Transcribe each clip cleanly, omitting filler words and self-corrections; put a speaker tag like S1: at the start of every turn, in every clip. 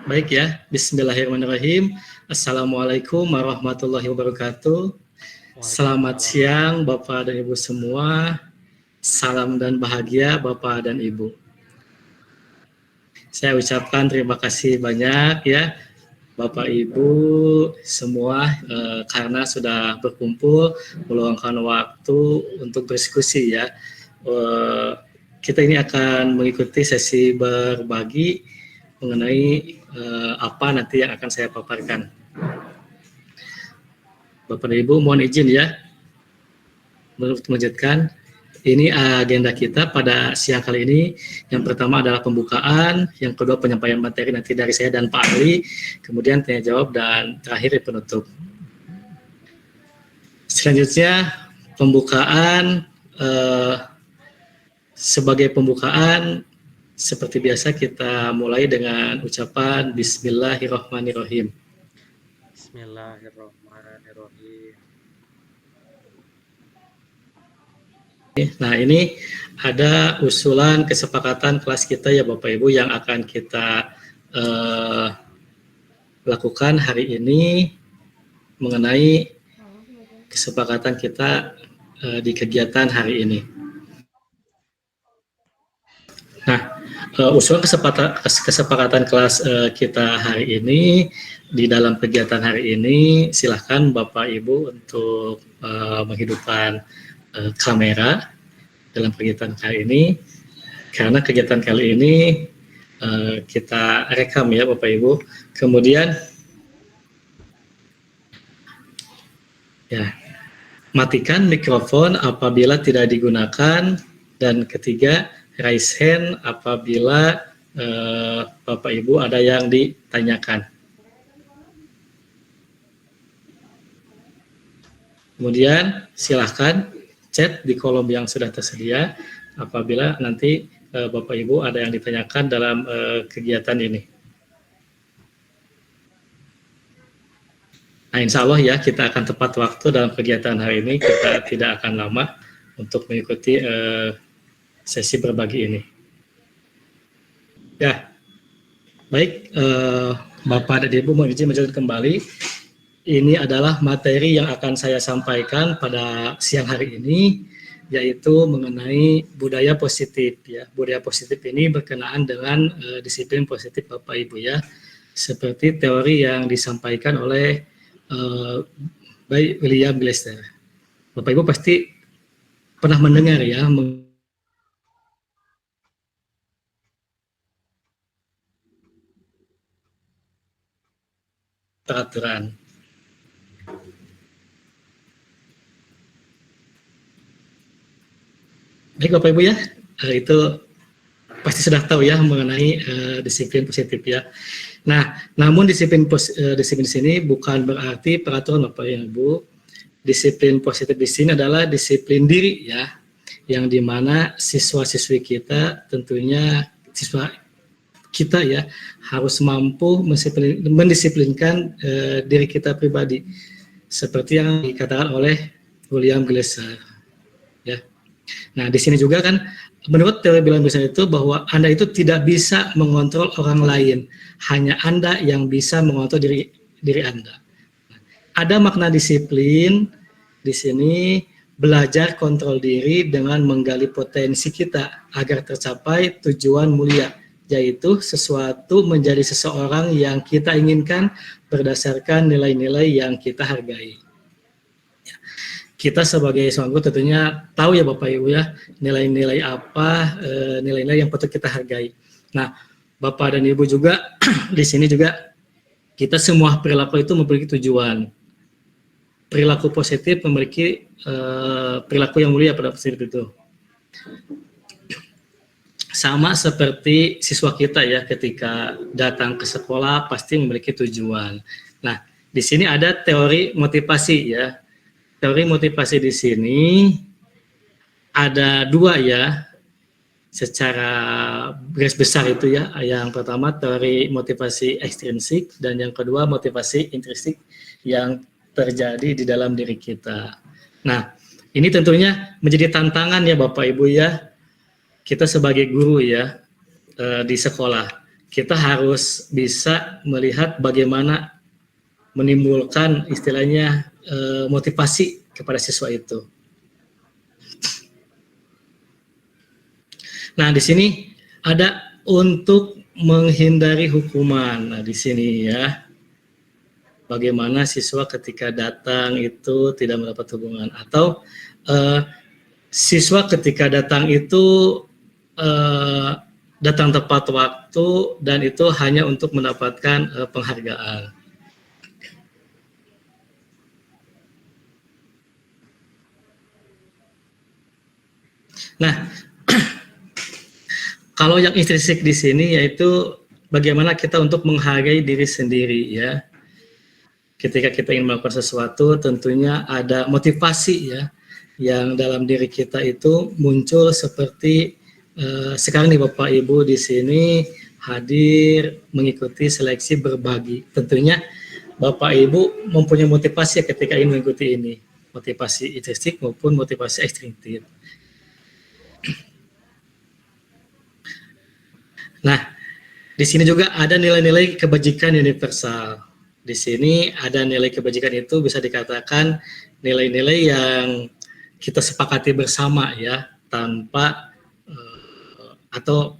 S1: Baik ya, bismillahirrahmanirrahim. Assalamualaikum warahmatullahi wabarakatuh. Selamat siang Bapak dan Ibu semua. Salam dan bahagia Bapak dan Ibu. Saya ucapkan terima kasih banyak ya Bapak Ibu semua karena sudah berkumpul meluangkan waktu untuk berdiskusi ya. Kita ini akan mengikuti sesi berbagi mengenai apa nanti yang akan saya paparkan. Bapak dan Ibu mohon izin ya untuk melanjutkan. Ini agenda kita pada siang kali ini. Yang pertama adalah pembukaan, yang kedua penyampaian materi nanti dari saya dan Pak Ali, kemudian tanya jawab, dan terakhir penutup. Selanjutnya pembukaan, sebagai pembukaan seperti biasa kita mulai dengan ucapan Bismillahirrahmanirrahim.
S2: Bismillahirrahmanirrahim.
S1: Nah, ini ada usulan kesepakatan kelas kita ya Bapak Ibu yang akan kita lakukan hari ini mengenai kesepakatan kita di kegiatan hari ini. Nah, usulan kesepakatan kelas kita hari ini di dalam kegiatan hari ini, silahkan Bapak Ibu untuk menghidupkan kamera dalam kegiatan kali ini, karena kegiatan kali ini kita rekam ya Bapak Ibu. Kemudian ya, matikan mikrofon apabila tidak digunakan, dan ketiga, raise hand apabila Bapak Ibu ada yang ditanyakan. Kemudian silahkan chat di kolom yang sudah tersedia apabila nanti Bapak Ibu ada yang ditanyakan dalam kegiatan ini. Nah, insya Allah ya kita akan tepat waktu dalam kegiatan hari ini, kita tidak akan lama untuk mengikuti sesi berbagi ini. Ya, baik Bapak dan Ibu, mohon izin melanjutkan kembali. Ini adalah materi yang akan saya sampaikan pada siang hari ini, yaitu mengenai budaya positif ya. Budaya positif ini berkenaan dengan disiplin positif Bapak Ibu ya, seperti teori yang disampaikan oleh William Glasser. Bapak Ibu pasti pernah mendengar ya peraturan. Baik Bapak Ibu ya, itu pasti sudah tahu ya mengenai disiplin positif ya. Nah, namun disiplin di sini bukan berarti peraturan Bapak Ibu. Disiplin positif di sini adalah disiplin diri ya, yang dimana siswa-siswi kita, tentunya siswa kita ya, harus mampu mendisiplinkan diri kita pribadi, seperti yang dikatakan oleh William Glasser ya. Nah, di sini juga kan menurut teori bilang bisa itu bahwa Anda itu tidak bisa mengontrol orang lain, hanya Anda yang bisa mengontrol diri Anda. Ada makna disiplin di sini, belajar kontrol diri dengan menggali potensi kita agar tercapai tujuan mulia, yaitu sesuatu menjadi seseorang yang kita inginkan berdasarkan nilai-nilai yang kita hargai. Kita sebagai seorang guru tentunya tahu ya Bapak Ibu ya, nilai-nilai apa, nilai-nilai yang patut kita hargai. Nah, Bapak dan Ibu juga di sini juga kita semua perilaku itu memiliki tujuan. Perilaku positif memiliki perilaku yang mulia pada positif itu. Sama seperti siswa kita ya, ketika datang ke sekolah pasti memiliki tujuan. Nah, di sini ada teori motivasi ya. Teori motivasi di sini ada dua ya, secara garis besar itu ya. Yang pertama teori motivasi ekstrinsik, dan yang kedua motivasi intrinsik yang terjadi di dalam diri kita. Nah, ini tentunya menjadi tantangan ya Bapak Ibu ya, kita sebagai guru ya di sekolah. kita harus bisa melihat bagaimana menimbulkan istilahnya motivasi kepada siswa itu. Nah, di sini ada untuk menghindari hukuman. Nah, di sini ya, bagaimana siswa ketika datang itu tidak mendapat hubungan, atau siswa ketika datang itu datang tepat waktu dan itu hanya untuk mendapatkan penghargaan. Nah, kalau yang intrinsik di sini yaitu bagaimana kita untuk menghargai diri sendiri ya. Ketika kita ingin melakukan sesuatu, tentunya ada motivasi ya, yang dalam diri kita itu muncul seperti sekarang nih Bapak Ibu di sini hadir mengikuti seleksi berbagi. Tentunya Bapak Ibu mempunyai motivasi ketika ingin mengikuti ini, motivasi intrinsik maupun motivasi ekstrinsik. Nah, di sini juga ada nilai-nilai kebajikan universal. Di sini ada nilai kebajikan itu bisa dikatakan nilai-nilai yang kita sepakati bersama ya, tanpa atau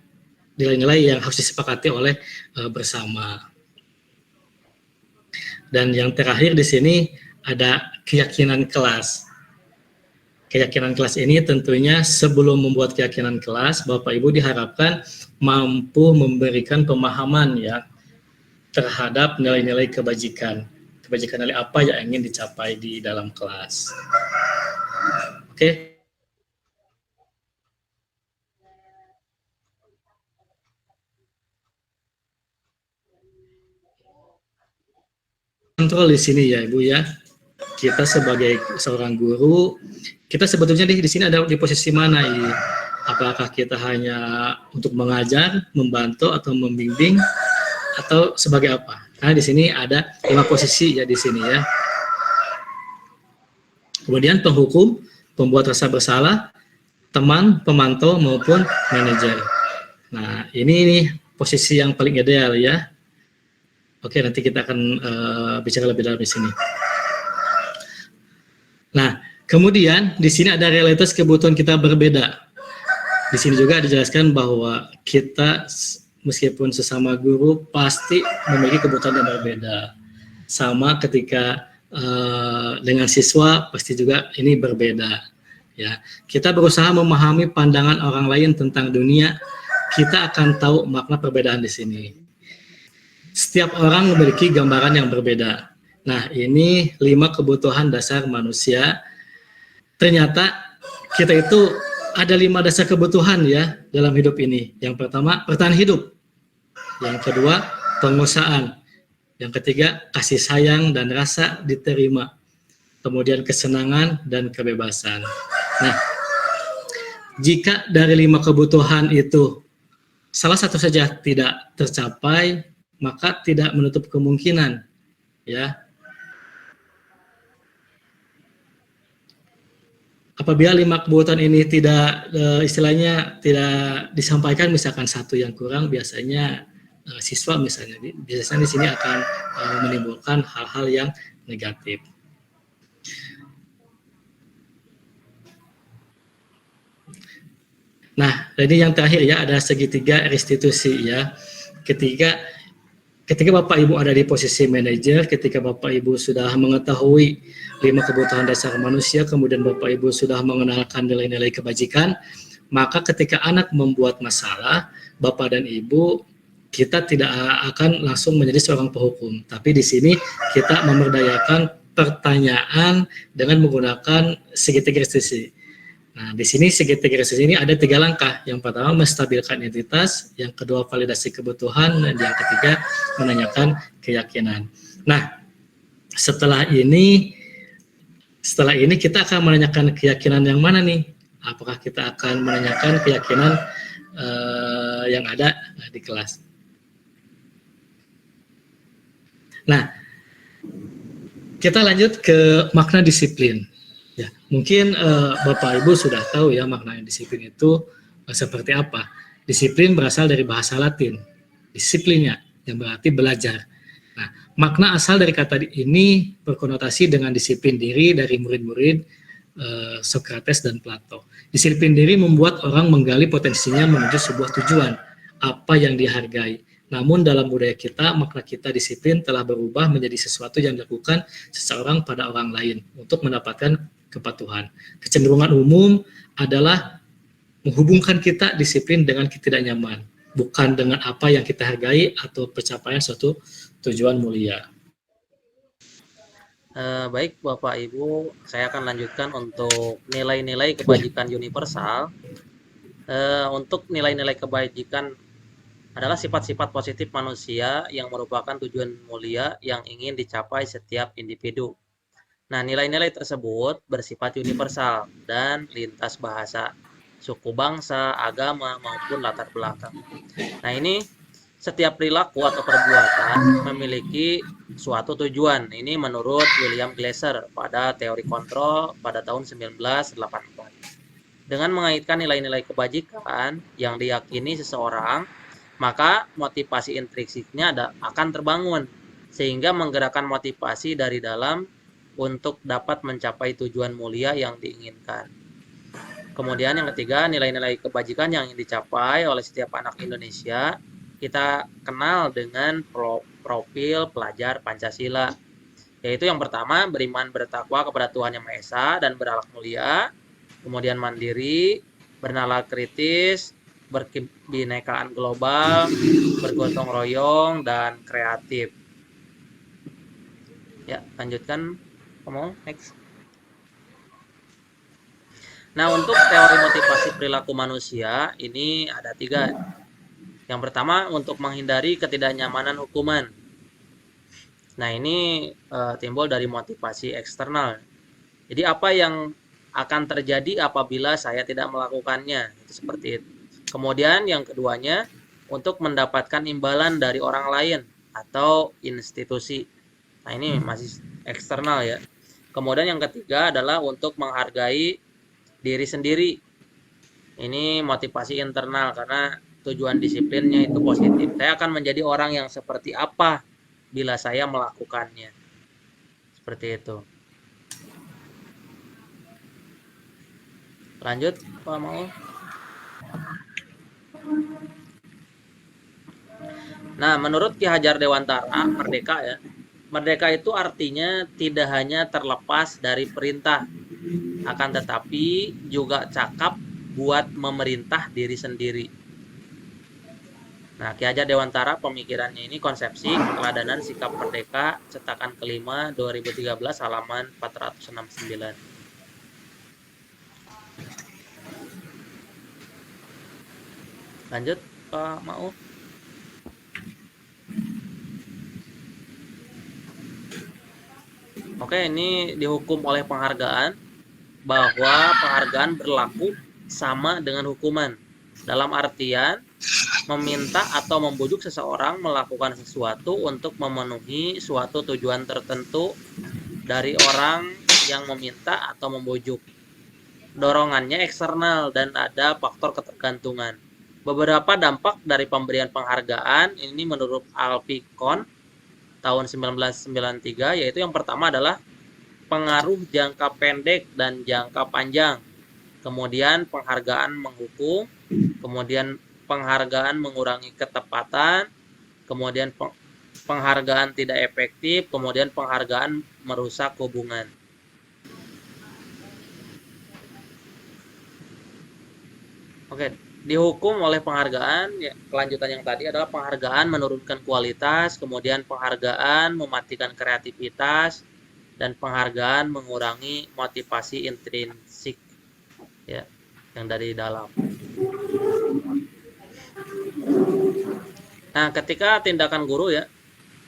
S1: nilai-nilai yang harus disepakati oleh bersama. Dan yang terakhir di sini ada keyakinan kelas. Keyakinan kelas ini tentunya sebelum membuat keyakinan kelas, Bapak Ibu diharapkan mampu memberikan pemahaman ya terhadap nilai-nilai kebajikan. Kebajikan nilai apa yang ingin dicapai di dalam kelas. Oke. Kontrol di sini ya Ibu ya. Kita sebagai seorang guru, kita sebetulnya di sini ada di posisi mana ini? Apakah kita hanya untuk mengajar, membantu atau membimbing, atau sebagai apa? Nah, di sini ada 5 posisi ya di sini ya. Kemudian penghukum, pembuat rasa bersalah, teman, pemantau maupun manajer. Nah, ini nih posisi yang paling ideal ya. Oke, nanti kita akan bicara lebih dalam di sini. Nah, kemudian di sini ada realitas kebutuhan kita berbeda. Di sini juga dijelaskan bahwa kita meskipun sesama guru pasti memiliki kebutuhan yang berbeda. Sama ketika dengan siswa pasti juga ini berbeda. Ya, kita berusaha memahami pandangan orang lain tentang dunia. Kita akan tahu makna perbedaan di sini. Setiap orang memiliki gambaran yang berbeda. Nah, ini 5 kebutuhan dasar manusia. Ternyata kita itu ada 5 dasar kebutuhan ya dalam hidup ini. Yang pertama, bertahan hidup. Yang kedua, penguasaan. Yang ketiga, kasih sayang dan rasa diterima. Kemudian kesenangan dan kebebasan. Nah, jika dari 5 kebutuhan itu salah satu saja tidak tercapai, maka tidak menutup kemungkinan ya apabila 5 kebutuhan ini tidak istilahnya tidak disampaikan, misalkan satu yang kurang, biasanya siswa misalnya biasanya di sini akan menimbulkan hal-hal yang negatif. Nah, jadi yang terakhir ya ada segitiga restitusi ya. Ketika Bapak Ibu ada di posisi manajer, ketika Bapak Ibu sudah mengetahui 5 kebutuhan dasar manusia, kemudian Bapak Ibu sudah mengenalkan nilai-nilai kebajikan, maka ketika anak membuat masalah, Bapak dan Ibu, kita tidak akan langsung menjadi seorang penghukum. Tapi di sini kita memberdayakan pertanyaan dengan menggunakan segitiga restitusi. Nah, di sini segitiga restitusi ini ada 3 langkah. Yang pertama, menstabilkan identitas. Yang kedua, validasi kebutuhan. Dan yang ketiga, menanyakan keyakinan. Nah, setelah ini kita akan menanyakan keyakinan yang mana nih? Apakah kita akan menanyakan keyakinan yang ada di kelas? Nah, kita lanjut ke makna disiplin. Ya, mungkin Bapak Ibu sudah tahu ya makna disiplin itu seperti apa. Disiplin berasal dari bahasa Latin. disiplinnya, yang berarti belajar. Nah, makna asal dari kata ini berkonotasi dengan disiplin diri dari murid-murid Socrates dan Plato. Disiplin diri membuat orang menggali potensinya menuju sebuah tujuan, apa yang dihargai. Namun dalam budaya kita, makna kita disiplin telah berubah menjadi sesuatu yang dilakukan seseorang pada orang lain untuk mendapatkan kepatuhan. Kecenderungan umum adalah menghubungkan kita disiplin dengan ketidaknyaman, bukan dengan apa yang kita hargai atau pencapaian suatu tujuan mulia.
S2: Baik Bapak Ibu, saya akan lanjutkan untuk nilai-nilai kebajikan universal. Untuk nilai-nilai kebajikan adalah sifat-sifat positif manusia yang merupakan tujuan mulia yang ingin dicapai setiap individu. Nah, nilai-nilai tersebut bersifat universal dan lintas bahasa, suku bangsa, agama, maupun latar belakang. Nah, ini setiap perilaku atau perbuatan memiliki suatu tujuan. Ini menurut William Glasser pada teori kontrol pada tahun 1984. Dengan mengaitkan nilai-nilai kebajikan yang diyakini seseorang, maka motivasi intrinsiknya akan terbangun, sehingga menggerakkan motivasi dari dalam untuk dapat mencapai tujuan mulia yang diinginkan. Kemudian yang ketiga, nilai-nilai kebajikan yang ingin dicapai oleh setiap anak Indonesia kita kenal dengan profil pelajar Pancasila, yaitu yang pertama beriman bertakwa kepada Tuhan Yang Maha Esa dan berakhlak mulia, kemudian mandiri, bernalar kritis, berkebinekaan global, bergotong royong, dan kreatif. Ya, lanjutkan, kamu next. Nah, untuk teori motivasi perilaku manusia ini ada 3. Yang pertama, untuk menghindari ketidaknyamanan hukuman. Nah, ini timbul dari motivasi eksternal. Jadi, apa yang akan terjadi apabila saya tidak melakukannya? Itu seperti itu. Kemudian, yang keduanya, untuk mendapatkan imbalan dari orang lain atau institusi. Nah, ini masih eksternal ya. Kemudian, yang ketiga adalah untuk menghargai diri sendiri. Ini motivasi internal karena tujuan disiplinnya itu positif. Saya akan menjadi orang yang seperti apa bila saya melakukannya. Seperti itu. Lanjut, Pak Mau. Nah, menurut Ki Hajar Dewantara, merdeka ya. Merdeka itu artinya tidak hanya terlepas dari perintah, akan tetapi juga cakap buat memerintah diri sendiri. Nah, Ki Hajar Dewantara pemikirannya ini konsepsi keteladanan sikap merdeka cetakan kelima 2013 halaman 469. Lanjut, Pak Mau. Oke, ini dihukum oleh penghargaan bahwa penghargaan berlaku sama dengan hukuman. Dalam artian meminta atau membujuk seseorang melakukan sesuatu untuk memenuhi suatu tujuan tertentu dari orang yang meminta atau membujuk. Dorongannya eksternal dan ada faktor ketergantungan. Beberapa dampak dari pemberian penghargaan ini menurut Alfie Kohn tahun 1993, yaitu yang pertama adalah pengaruh jangka pendek dan jangka panjang. Kemudian penghargaan menghukum, kemudian penghargaan mengurangi ketepatan, kemudian penghargaan tidak efektif, kemudian penghargaan merusak hubungan. Oke, dihukum oleh penghargaan, ya, kelanjutan yang tadi adalah penghargaan menurunkan kualitas, kemudian penghargaan mematikan kreativitas, dan penghargaan mengurangi motivasi intrinsik, ya, yang dari dalam. Nah, ketika tindakan guru ya,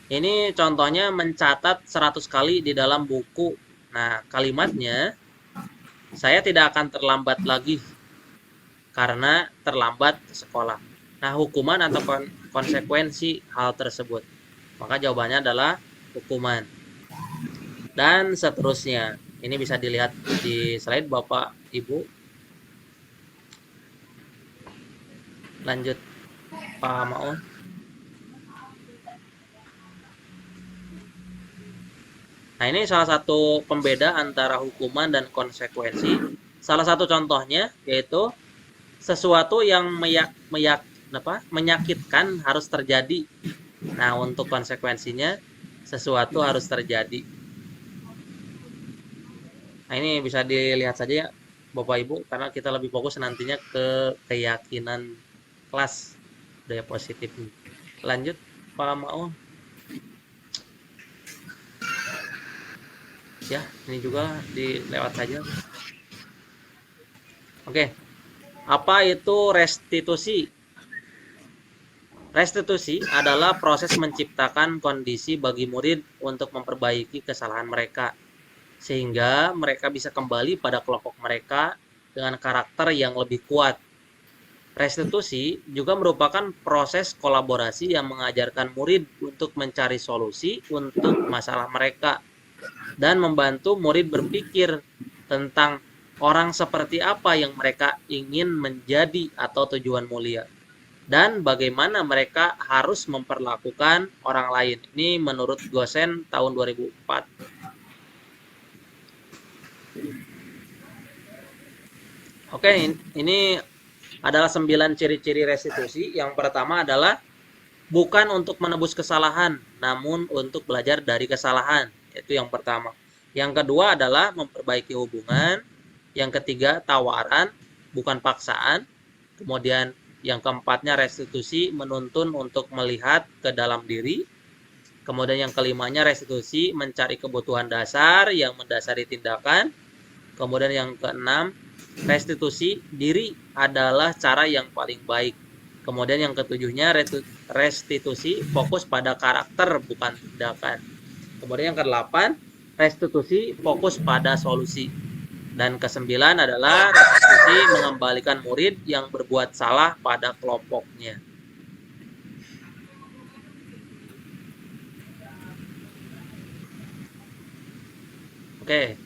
S2: ini contohnya mencatat 100 kali di dalam buku. Nah, kalimatnya, saya tidak akan terlambat lagi karena terlambat ke sekolah. Nah, hukuman atau konsekuensi hal tersebut. Maka jawabannya adalah hukuman. Dan seterusnya. Ini bisa dilihat di slide Bapak Ibu. Lanjut, Pak Maun. Nah, ini salah satu pembeda antara hukuman dan konsekuensi. Salah satu contohnya yaitu sesuatu yang menyakitkan harus terjadi. Nah, untuk konsekuensinya sesuatu harus terjadi. Nah, ini bisa dilihat saja ya Bapak Ibu, karena kita lebih fokus nantinya ke keyakinan kelas budaya positif ini. Lanjut, Pak Maul. Ya, ini juga dilewat saja. Oke, apa itu restitusi? Restitusi adalah proses menciptakan kondisi bagi murid untuk memperbaiki kesalahan mereka, sehingga mereka bisa kembali pada kelompok mereka dengan karakter yang lebih kuat. Restitusi juga merupakan proses kolaborasi yang mengajarkan murid untuk mencari solusi untuk masalah mereka dan membantu murid berpikir tentang orang seperti apa yang mereka ingin menjadi atau tujuan mulia dan bagaimana mereka harus memperlakukan orang lain. Ini menurut Gosen tahun 2004. Oke, ini adalah 9 ciri-ciri restitusi. Yang pertama adalah bukan untuk menebus kesalahan, namun untuk belajar dari kesalahan. Itu yang pertama. Yang kedua adalah memperbaiki hubungan. Yang ketiga, tawaran, bukan paksaan. Kemudian yang keempatnya, restitusi menuntun untuk melihat ke dalam diri. Kemudian yang kelimanya, restitusi mencari kebutuhan dasar yang mendasari tindakan. Kemudian yang keenam, restitusi diri adalah cara yang paling baik. Kemudian yang ketujuhnya, restitusi fokus pada karakter bukan tindakan. Kemudian yang kedelapan, restitusi fokus pada solusi. Dan kesembilan adalah restitusi mengembalikan murid yang berbuat salah pada kelompoknya. Oke,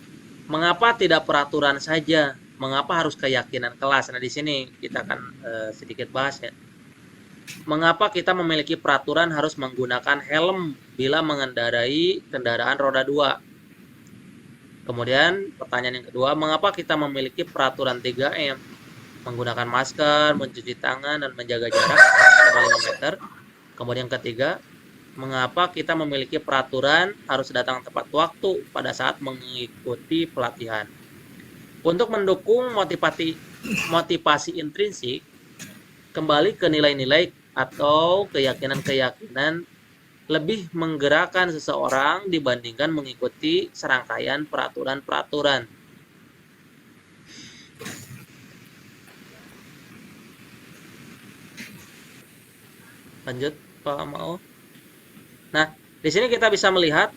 S2: mengapa tidak peraturan saja? Mengapa harus keyakinan kelas? Nah, di sini kita akan sedikit bahas ya. Mengapa kita memiliki peraturan harus menggunakan helm bila mengendarai kendaraan roda 2? Kemudian pertanyaan yang kedua, mengapa kita memiliki peraturan 3M? Menggunakan masker, mencuci tangan, dan menjaga jarak 5 meter. Kemudian yang ketiga, mengapa kita memiliki peraturan harus datang tepat waktu pada saat mengikuti pelatihan? Untuk mendukung motivasi intrinsik, kembali ke nilai-nilai atau keyakinan-keyakinan lebih menggerakkan seseorang dibandingkan mengikuti serangkaian peraturan-peraturan. Lanjut, Pak Mao. Nah, di sini kita bisa melihat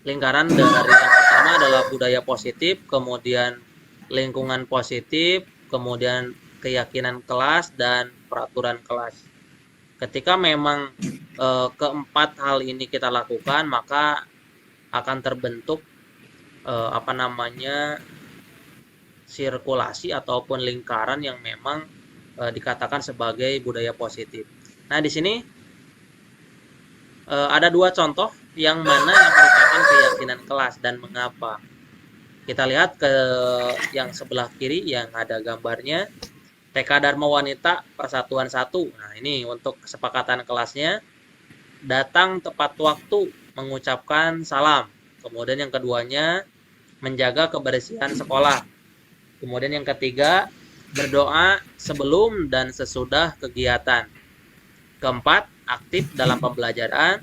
S2: lingkaran dari yang pertama adalah budaya positif, kemudian lingkungan positif, kemudian keyakinan kelas, dan peraturan kelas. Ketika memang keempat hal ini kita lakukan, maka akan terbentuk sirkulasi ataupun lingkaran yang memang dikatakan sebagai budaya positif. Nah, di sini ada dua contoh yang mana yang merupakan keyakinan kelas dan mengapa. Kita lihat ke yang sebelah kiri yang ada gambarnya. TK Dharma Wanita Persatuan 1. Nah, ini untuk kesepakatan kelasnya. Datang tepat waktu, mengucapkan salam. Kemudian yang keduanya, menjaga kebersihan sekolah. Kemudian yang ketiga, berdoa sebelum dan sesudah kegiatan. Keempat, aktif dalam pembelajaran.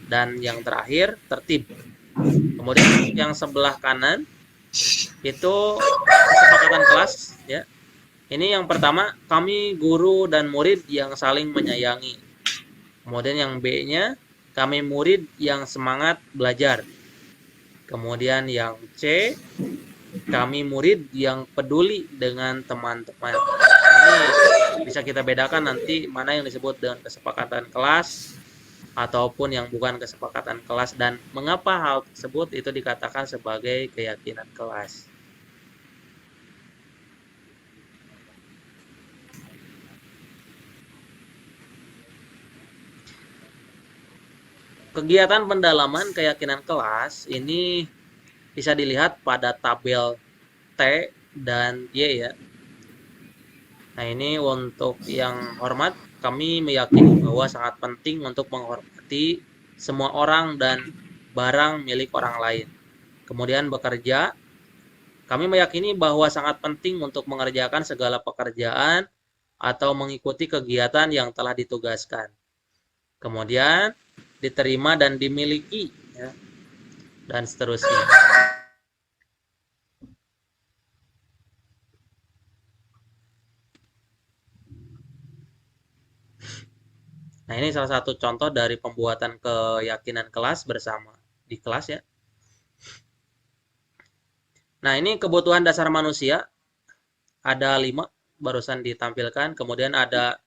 S2: Dan yang terakhir, tertib. Kemudian yang sebelah kanan, itu kesepakatan kelas, ya. Ini yang pertama, kami guru dan murid yang saling menyayangi. Kemudian yang B-nya, kami murid yang semangat belajar. Kemudian yang C, kami murid yang peduli dengan teman-teman. Ini bisa kita bedakan nanti mana yang disebut dengan kesepakatan kelas ataupun yang bukan kesepakatan kelas dan mengapa hal tersebut itu dikatakan sebagai keyakinan kelas. Kegiatan pendalaman keyakinan kelas ini bisa dilihat pada tabel T dan Y ya. Nah, ini untuk yang hormat, kami meyakini bahwa sangat penting untuk menghormati semua orang dan barang milik orang lain. Kemudian bekerja, kami meyakini bahwa sangat penting untuk mengerjakan segala pekerjaan atau mengikuti kegiatan yang telah ditugaskan. Kemudian diterima dan dimiliki, ya, dan seterusnya. Nah, ini salah satu contoh dari pembuatan keyakinan kelas bersama di kelas ya. Nah, ini kebutuhan dasar manusia ada 5 barusan ditampilkan. Kemudian ada,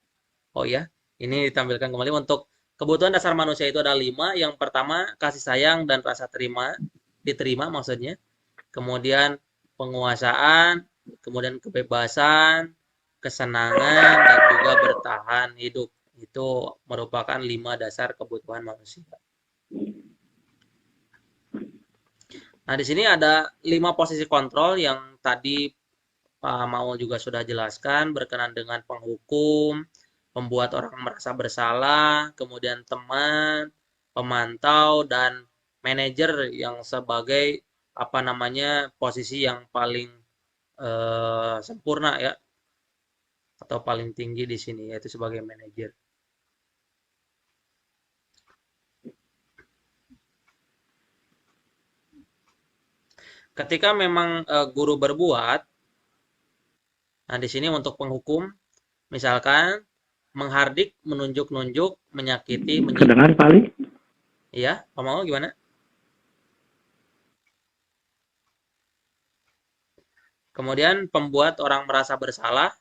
S2: oh ya, ini ditampilkan kembali untuk kebutuhan dasar manusia itu ada 5. Yang pertama, kasih sayang dan rasa diterima maksudnya. Kemudian penguasaan, kemudian kebebasan, kesenangan, dan juga bertahan hidup. Itu merupakan 5 dasar kebutuhan manusia. Nah, di sini ada 5 posisi kontrol yang tadi Pak Maul juga sudah jelaskan berkenaan dengan penghukum, membuat orang merasa bersalah, kemudian teman, pemantau, dan manajer yang sebagai apa namanya posisi yang paling sempurna ya atau paling tinggi di sini yaitu sebagai manajer. Ketika memang guru berbuat, nah di sini untuk penghukum, misalkan menghardik, menunjuk-nunjuk, menyakiti,
S3: Kedengar Pak Ali?
S2: Iya, Pak Maul gimana? Kemudian pembuat orang merasa bersalah,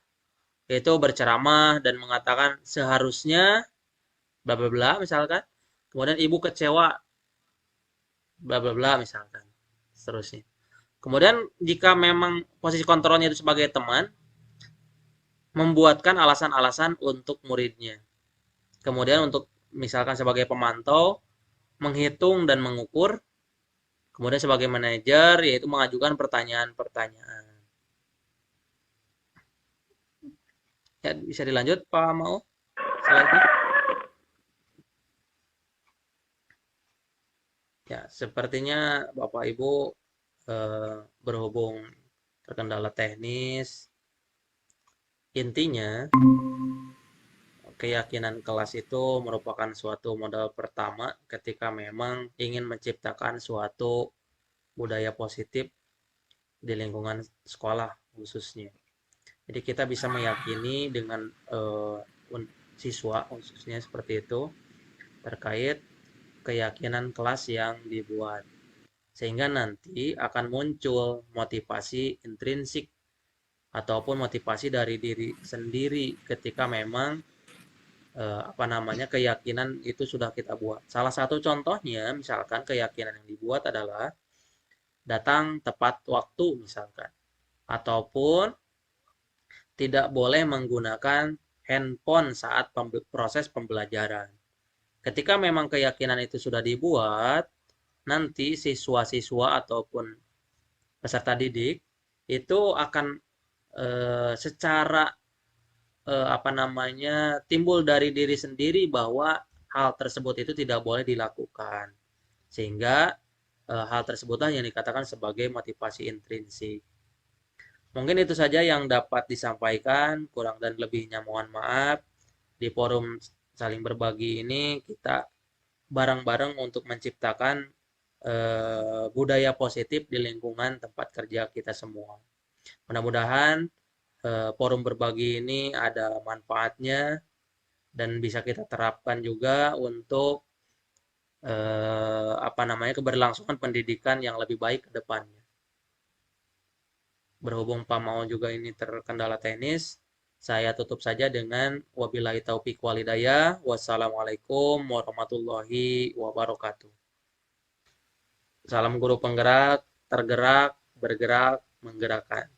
S2: yaitu berceramah dan mengatakan seharusnya bla bla bla misalkan. Kemudian ibu kecewa bla bla bla misalkan. Seterusnya. Kemudian jika memang posisi kontrolnya itu sebagai teman, membuatkan alasan-alasan untuk muridnya. Kemudian untuk misalkan sebagai pemantau, menghitung dan mengukur. Kemudian sebagai manajer, yaitu mengajukan pertanyaan-pertanyaan. Ya, bisa dilanjut Pak Mau? Slide-nya. Ya, sepertinya Bapak Ibu berhubung terkendala teknis. Intinya, keyakinan kelas itu merupakan suatu modal pertama ketika memang ingin menciptakan suatu budaya positif di lingkungan sekolah khususnya. Jadi kita bisa meyakini dengan siswa khususnya seperti itu terkait keyakinan kelas yang dibuat. Sehingga nanti akan muncul motivasi intrinsik ataupun motivasi dari diri sendiri ketika memang apa namanya keyakinan itu sudah kita buat. Salah satu contohnya misalkan keyakinan yang dibuat adalah datang tepat waktu misalkan ataupun tidak boleh menggunakan handphone saat proses pembelajaran. Ketika memang keyakinan itu sudah dibuat, nanti siswa-siswa ataupun peserta didik itu akan secara apa namanya timbul dari diri sendiri bahwa hal tersebut itu tidak boleh dilakukan. Sehingga hal tersebutlah yang dikatakan sebagai motivasi intrinsik. Mungkin itu saja yang dapat disampaikan, kurang dan lebihnya mohon maaf. Di forum saling berbagi ini kita bareng-bareng untuk menciptakan budaya positif di lingkungan tempat kerja kita semua. Mudah-mudahan forum berbagi ini ada manfaatnya dan bisa kita terapkan juga untuk apa namanya keberlangsungan pendidikan yang lebih baik ke depannya. Berhubung Pak Mau juga ini terkendala teknis, saya tutup saja dengan wabillahi taufiq walhidayah. Wassalamualaikum warahmatullahi wabarakatuh. Salam guru penggerak, tergerak, bergerak, menggerakkan.